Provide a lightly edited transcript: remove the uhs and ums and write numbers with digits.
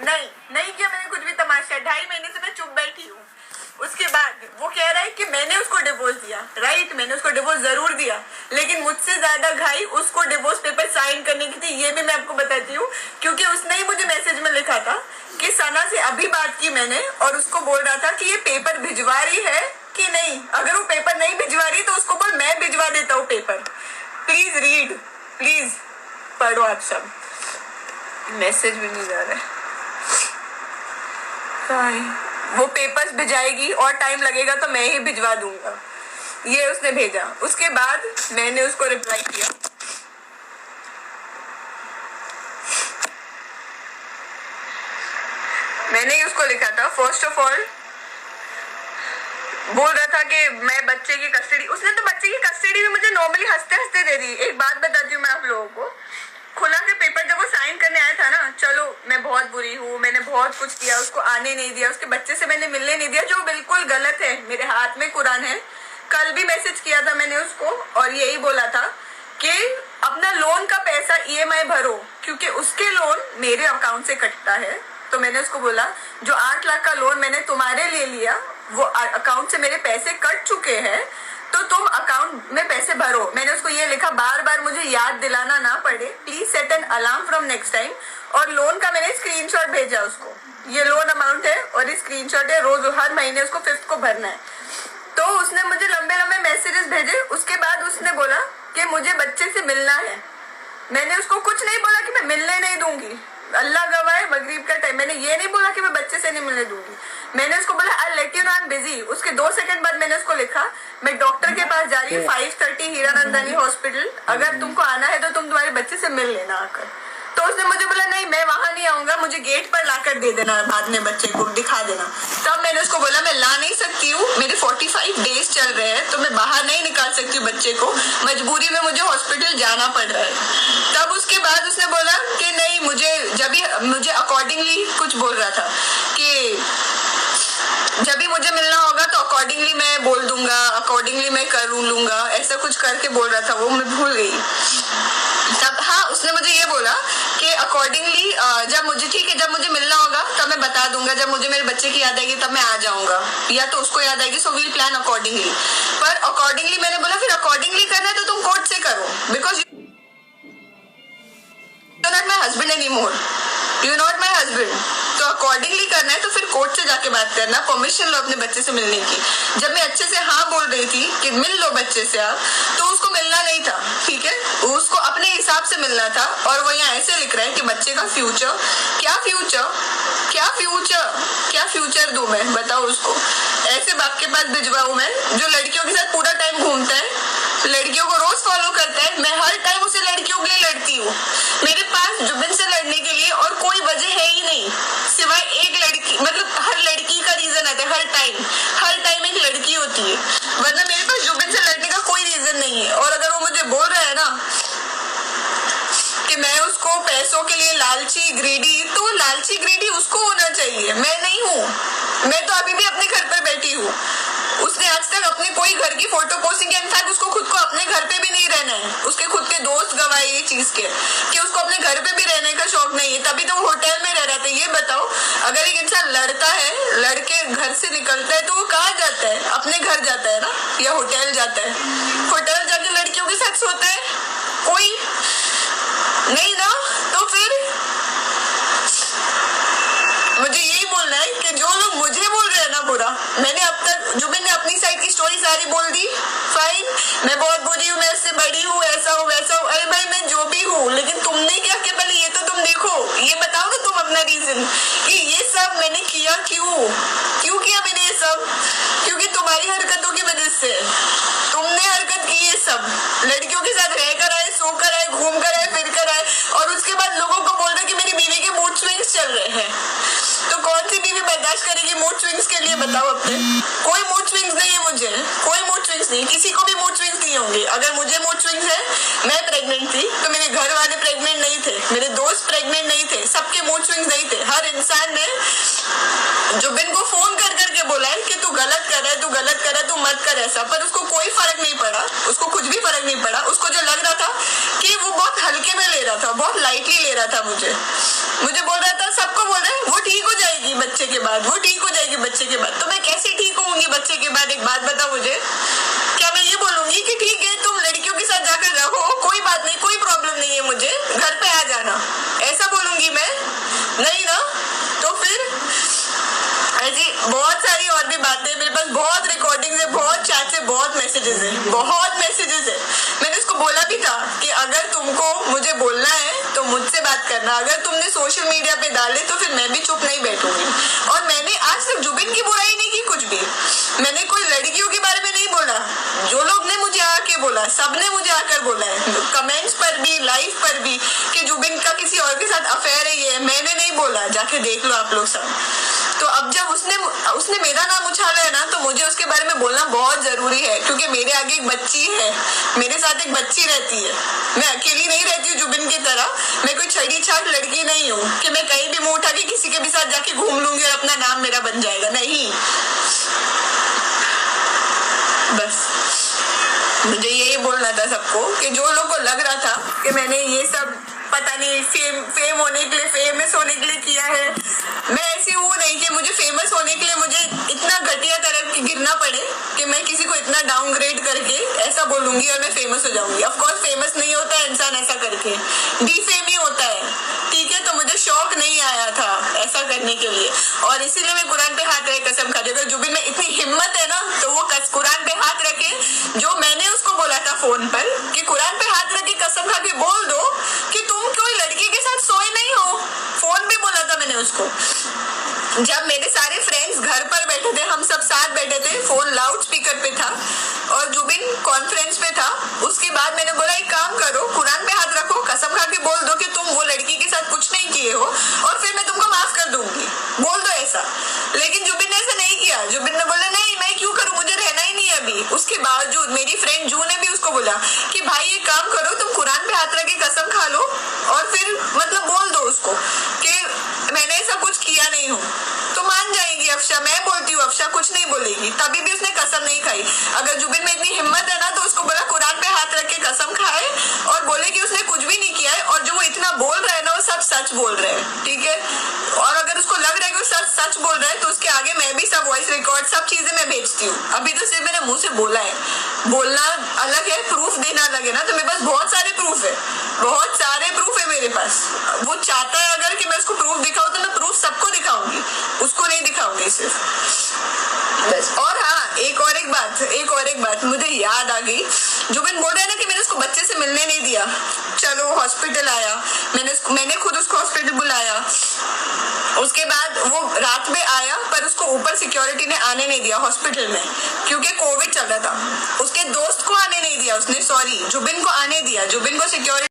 नहीं नहीं किया मैंने कुछ भी तमाशा। 2.5 महीने से मैं चुप बैठी हूँ। उसके बाद वो कह रहा है कि मैंने उसको डिवोर्स दिया। राइट, मैंने उसको डिवोर्स जरूर दिया, लेकिन मुझसे ज्यादा घाई उसको डिवोर्स पेपर साइन करने की थी। ये भी मैं आपको बताती हूँ, क्योंकि उसने ही मुझे मैसेज में लिखा था कि सना से अभी बात की मैंने, और उसको बोल रहा था कि ये पेपर भिजवा रही है कि नहीं। अगर वो पेपर नहीं भिजवा रही तो उसको बोल मैं भिजवा देता हूँ पेपर। प्लीज रीड, प्लीज पढ़ो आप सब। मैसेज भी नहीं जा रहा है। वो पेपर्स भिजाएगी और टाइम लगेगा तो मैं ही भिजवा दूंगा, ये उसने भेजा। उसके बाद मैंने उसको रिप्लाई किया, मैंने ही उसको लिखा था फर्स्ट ऑफ ऑल, बोल रहा था कि मैं बच्चे की कस्टडी, उसने तो बच्चे की कस्टडी भी मुझे नॉर्मली हंसते हंसते दे दी। एक बात बताती हूँ मैं आप लोगों को, खुला के पेपर जब वो साइन करने आया था ना, चलो मैं बहुत बुरी हूँ, मैंने बहुत कुछ किया, उसको आने नहीं दिया, उसके बच्चे से मैंने मिलने नहीं दिया, जो बिल्कुल गलत है। मेरे हाथ में कुरान है। कल भी मैसेज किया था मैंने उसको और यही बोला था कि अपना लोन का पैसा EMI भरो, क्योंकि उसके लोन मेरे अकाउंट से कटता है। तो मैंने उसको बोला जो 8 लाख का लोन मैंने तुम्हारे ले लिया वो अकाउंट से मेरे पैसे कट चुके हैं, तो तुम अकाउंट में पैसे भरो। मैंने उसको ये लिखा, बार बार मुझे याद दिलाना ना पड़े, please set an alarm from next time. और लोन का मैंने स्क्रीनशॉट भेजा उसको, ये लोन अमाउंट है और ये स्क्रीनशॉट है, रोज हर महीने उसको 5th को भरना है। तो उसने मुझे लंबे लंबे मैसेजेस भेजे। उसके बाद उसने बोला कि मुझे बच्चे से मिलना है। मैंने उसको कुछ नहीं बोला कि मैं मिलने नहीं दूंगी, अल्लाह गवाह है, मगरिब का टाइम। मैंने ये नहीं बोला कि मैं बच्चे से नहीं मिलने दूंगी। मैंने उसको बोला I let you know I am busy. उसके 2 सेकंड बाद मैंने उसको लिखा मैं डॉक्टर के पास जा रही हूँ 5:30 हीरानंदानी हॉस्पिटल, अगर तुमको आना है तो तुम तुम्हारे बच्चे से मिल लेना आकर। तो उसने मुझे बोला नहीं मैं वहां नहीं आऊंगा, मुझे गेट पर लाकर दे देना, बाद में बच्चे को दिखा देना। तब मैंने उसको बोला मैं ला नहीं सकती हूँ, मेरे 45 डेज चल रहे हैं, तो मैं बाहर नहीं निकाल सकती हूँ बच्चे को, मजबूरी में मुझे हॉस्पिटल जाना पड़ रहा है। तब उसके बाद उसने बोला कि नहीं, मुझे अकॉर्डिंगली कुछ बोल रहा था कि जब भी मुझे मिलना होगा तो अकॉर्डिंगली मैं बोल दूंगा, अकॉर्डिंगली मैं कर लूंगा, ऐसा कुछ करके बोल रहा था वो, मैं भूल गई। तब हाँ उसने मुझे ये बोला कि अकॉर्डिंगली जब मुझे ठीक है, जब मुझे मिलना होगा तब मैं बता दूंगा, जब मुझे मेरे बच्चे की याद आएगी तब मैं आ जाऊंगा, या तो उसको याद आएगी, सो वील प्लान अकॉर्डिंगली। पर अकॉर्डिंगली मैंने बोला फिर अकॉर्डिंगली करना है तो तुम कोर्ट से करो, because you not my husband any more, you not my husband. तो अकॉर्डिंगली करना है तो फिर कोर्ट से जाके बात करना, परमिशन लो अपने बच्चे से मिलने की। जब मैं अच्छे से हाँ बोल रही थी कि मिल लो बच्चे से आप, तो उसको मिलना नहीं था, ठीक है, उसको अपने हिसाब से मिलना था। और वो यहाँ ऐसे लिख रहा है कि बच्चे का फ्यूचर, क्या फ्यूचर, क्या फ्यूचर, क्या फ्यूचर दूं मैं, बताओ उसको। ऐसे बाप के पास भिजवाऊं मैं जो लड़कियों के साथ पूरा टाइम घूमता है, लड़कियों को रोज फॉलो करता है, मैं हर टाइम उसे लड़कियों के लिए लड़ती हूँ। मेरे पास जुबिन से लड़ने के लिए और कोई वजह है ही नहीं, सिवाय एक लड़की, मतलब हर लड़की का रीजन आता है, हर टाइम एक लड़की होती है, वरना मेरे पास जुबिन से लड़ने का कोई रीजन नहीं है। और अगर वो मुझे बोल रहा है ना कि मैं उसको पैसों के लिए लालची ग्रीडी, तो लालची ग्रीडी उसको होना चाहिए, मैं नहीं हूँ। मैं तो अभी भी अपने घर पर बैठी हूँ। उसने आज तक अपने कोई घर की फोटो पोस्टिंग, इनफैक्ट उसको खुद को अपने घर पे भी नहीं रहना है, उसके खुद के दोस्त गवाए ये चीज के कि उसको अपने घर पे भी रहने का शौक नहीं है, तभी तो वो होटल में रह रहा था। ये बताओ अगर एक इंसान लड़ता है, लड़के घर से निकलता है तो वो कहाँ जाता है, अपने घर जाता है ना, या होटल जाता है। होटल जाके लड़कियों के साथ सोता है कोई नहीं ना, तो फिर मुझे यही बोलना है कि जो लोग मुझे बोल रहे हैं ना बुरा, मैंने अब तक जुबिन ने अपनी साइड की स्टोरी सारी बोल दी, फाइन, मैं बहुत बुरी हूँ, मैं इससे बड़ी हूँ, ऐसा हूँ वैसा हूँ। अरे भाई मैं जो भी हूँ, लेकिन तुमने क्या किया पहले ये तो तुम देखो, ये बताओ ना तुम अपना रीजन कि ये सब मैंने किया क्यों किया मैंने ये सब, क्योंकि तुम्हारी हरकतों की वजह से तुमने हरकत की ये सब, लड़कियों के साथ रह कर आए, सो कर आए, घूम कर आए, फिर कर आए, और उसके बाद लोगों को बोल रहे कि मेरी बीवी के मूड स्विंग्स चल रहे हैं। तो कौन सी बीवी बर्दाश्त करेगी मूड स्विंग्स के लिए, बताओ अपने। कोई मूड स्विंग्स नहीं है मुझे, कोई मूड स्विंग्स नहीं, किसी को भी मूड स्विंग्स नहीं होंगे। अगर मुझे मूड स्विंग्स है, मैं प्रेग्नेंट थी तो मेरे घर वाले प्रेग्नेंट नहीं थे, मेरे दोस्त प्रेग्नेंट नहीं थे, सबके मूड स्विंग्स नहीं थे। हर इंसान ने जुबिन को फोन कर करके बोला है कि तू गलत कर रहा है, तू गलत कर रहा है, तू मत कर ऐसा, पर उसको कोई फर्क नहीं पड़ा, उसको कुछ भी फर्क नहीं पड़ा। उसको जो लग रहा था कि वो बहुत हल्के में ले रहा था, बहुत लाइटली ले रहा था, मुझे बोल रहा था, सबको बोल रहा है, वो बाद, वो ठीक हो जाएगी बच्चे के बाद। तो मैं कैसे ठीक होंगी बच्चे के बाद? एक बात बताओ मुझे। क्या मैं ये बोलूंगी कि ठीक है तुम लड़कियों के साथ जाकर रहो, कोई बात नहीं, कोई प्रॉब्लम नहीं है, मुझे घर पे आ जाना, ऐसा बोलूंगी मैं? नहीं ना। तो फिर ऐसी बहुत सारी और भी बातें, मेरे पास बहुत रिकॉर्डिंग्स है, बहुत चैट्स है, बहुत मैसेजेस है, बहुत मैसेजेस है। मैंने उसको बोला भी था कि अगर तुमको मुझे बोलना है तो मुझसे बात करना, अगर तुमने सोशल मीडिया पे डाले तो फिर मैं भी चुप नहीं बैठूंगी। और मैंने आज तक जुबिन की बुराई नहीं की कुछ भी, मैंने कोई लड़कियों के बारे में नहीं बोला। जो लोग ने मुझे आके बोला, सबने मुझे आकर बोला है कमेंट्स पर भी, लाइव पर भी, कि जुबिन का किसी और के साथ अफेयर है, ये मैंने नहीं बोला, जाके देख लो आप लोग सब। तो अब जब उसने मेरा नाम उछाला है ना, तो मुझे उसके बारे में बोलना बहुत जरूरी है, क्योंकि मेरे आगे एक बच्ची है, मेरे साथ एक बच्ची रहती है, मैं अकेली नहीं रहती हूँ जुबिन की तरह। मैं कोई छड़ी छाट लड़की नहीं हूँ कि मैं कहीं भी मुंह उठा के किसी के भी साथ जाके घूम लूंगी और अपना नाम मेरा बन जाएगा, नहीं। बस मुझे यही बोलना था सबको कि जो लोगों को लग रहा था कि मैंने ये सब पता नहीं फेम होने के लिए, फेमस होने के लिए किया है, मैं ऐसी हूँ नहीं कि मुझे फेमस होने के लिए मुझे इतना घटिया तरह की गिरना पड़े कि मैं किसी को इतना डाउनग्रेड करके ऐसा बोलूंगी और मैं फेमस हो जाऊंगी। ऑफ कोर्स फेमस नहीं होता है इंसान ऐसा करके, डीफेम ही होता है, ठीक है। तो मुझे शौक नहीं आया था ऐसा करने के लिए, और इसीलिए मैं कुरान पे हाथ रखे कसम खा रही हूँ। जुबिन में इतनी हिम्मत है ना, तो वो कुरान पे हाथ रखे, जो मैंने उसको बोला था फोन पर कि कुरान पे हाथ रखे कसम खा के बोल दो कि तुम कोई लड़की के साथ सोए नहीं हो। फोन पे बोला था मैंने उसको, जब मेरे सारे फ्रेंड्स घर पर बैठे थे, हम सब साथ बैठे थे, फोन लाउड स्पीकर पे था और जुबिन कॉन्फ्रेंस पे था। उसके बाद मैंने बोला एक काम करो, कुरान पे हाथ रखो, कसम खा के बोल दो कि तुम वो लड़की के साथ कुछ नहीं किए हो और फिर मैं तुमको माफ कर दूंगी, बोल दो ऐसा। लेकिन जुबिन ने ऐसा नहीं किया, जुबिन ने बोला नहीं मैं क्यों करूं, मुझे रहना ही नहीं है अभी। उसके बावजूद मेरी फ्रेंड जू ने भी उसको बोला कि भाई एक काम करो, तुम कुरान पे हाथ रख के कसम खा लो और फिर मतलब बोल दो उसको कि मैंने ऐसा कुछ किया नहीं हूँ, तो मान जाएगी अफशा। मैं बोलती हूँ अफशा कुछ नहीं बोलेगी, तभी भी उसने कसम नहीं खाई। अगर जुबिन में इतनी हिम्मत है ना, तो उसको बोला कुरान पे हाथ रख के कसम खाए और बोले कि उसने कुछ भी नहीं किया है, और जो वो इतना बोल रहा है ना वो सब सच बोल रहे हैं, ठीक है। और अगर उसको लग रहा है कि वो सच बोल रहा है तो उसके आगे मैं भी सब वॉइस रिकॉर्ड सब चीजें मैं भेजती हूँ। अभी तो सिर्फ मैंने मुंह से बोला है, बोलना अलग है, प्रूफ देना अलग है ना। तो मेरे पास बहुत सारे प्रूफ है, बहुत सारे प्रूफ है मेरे पास। वो चाहता है अगर कि मैं उसको प्रूफ दिखाऊं तो मैं प्रूफ सबको दिखाऊंगी, उसको नहीं दिखाऊंगी सिर्फ, बस। और हाँ एक बात मुझे याद आ गई। जुबिन बोल रहा है ना कि मैंने उसको बच्चे से मिलने नहीं दिया, चलो हॉस्पिटल आया, मैंने खुद उसको हॉस्पिटल बुलाया। उसके बाद वो रात में आया, पर उसको ऊपर सिक्योरिटी ने आने नहीं दिया हॉस्पिटल में, क्योंकि कोविड चल रहा था। उसके दोस्त को आने नहीं दिया उसने, सॉरी जुबिन को आने दिया, जुबिन को सिक्योरिटी